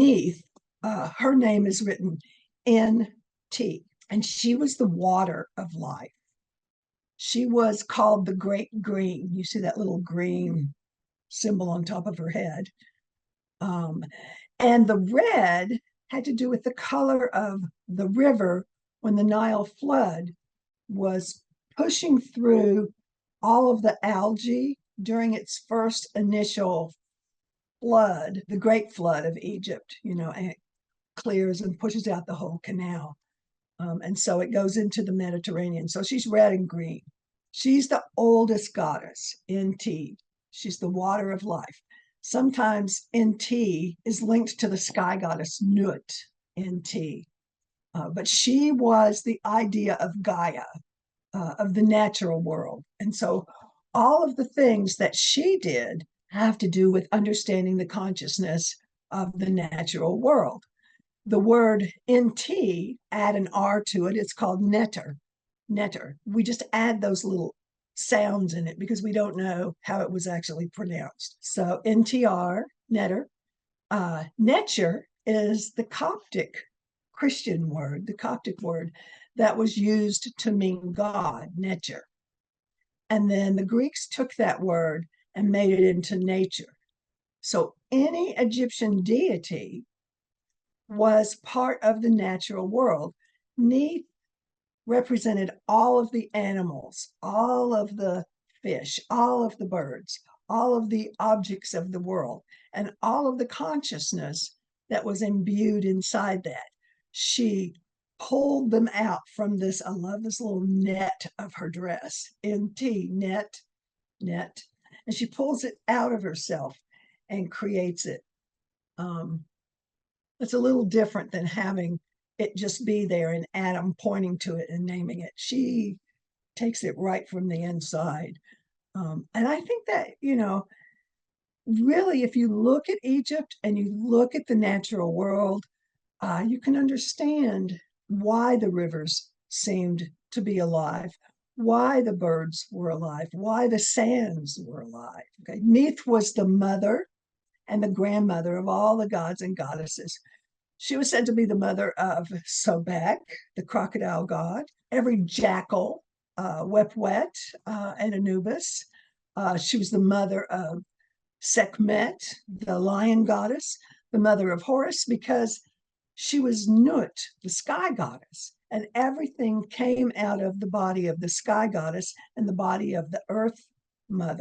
Neith, her name is written N-T, and she was the water of life. She was called the Great Green. You see that little green symbol on top of her head. Um, and the red had to do with the color of the river when the Nile flood was pushing through all of the algae during its first initial flood, the Great Flood of Egypt, and it clears and pushes out the whole canal. And so it goes into the Mediterranean. So she's red and green. She's the oldest goddess, NT. She's the water of life. Sometimes NT is linked to the sky goddess Nut, NT. But she was the idea of Gaia, of the natural world. And so all of the things that she did have to do with understanding the consciousness of the natural world. The word NT, add an R to it, it's called netter. Netter. We just add those little sounds in it because we don't know how it was actually pronounced. So NTR, netter. Netcher is the Coptic Christian word, the Coptic word that was used to mean God, Netcher. And then the Greeks took that word and made it into nature. So any Egyptian deity was part of the natural world. Neith represented all of the animals, all of the fish, all of the birds, all of the objects of the world, and all of the consciousness that was imbued inside that. She pulled them out from this. I love this little net of her dress, NT, net. And she pulls it out of herself and creates it. It's a little different than having it just be there, an atom pointing to it and naming it. She takes it right from the inside. And I think that, really, if you look at Egypt and you look at the natural world, you can understand why the rivers seemed to be alive, why the birds were alive, why the sands were alive. Okay, Neith was the mother and the grandmother of all the gods and goddesses. She was said to be the mother of Sobek, the crocodile god, every jackal, Wepwet, and Anubis. She was the mother of Sekhmet, the lion goddess, the mother of Horus, because she was Nut, the sky goddess, and everything came out of the body of the sky goddess and the body of the earth mother.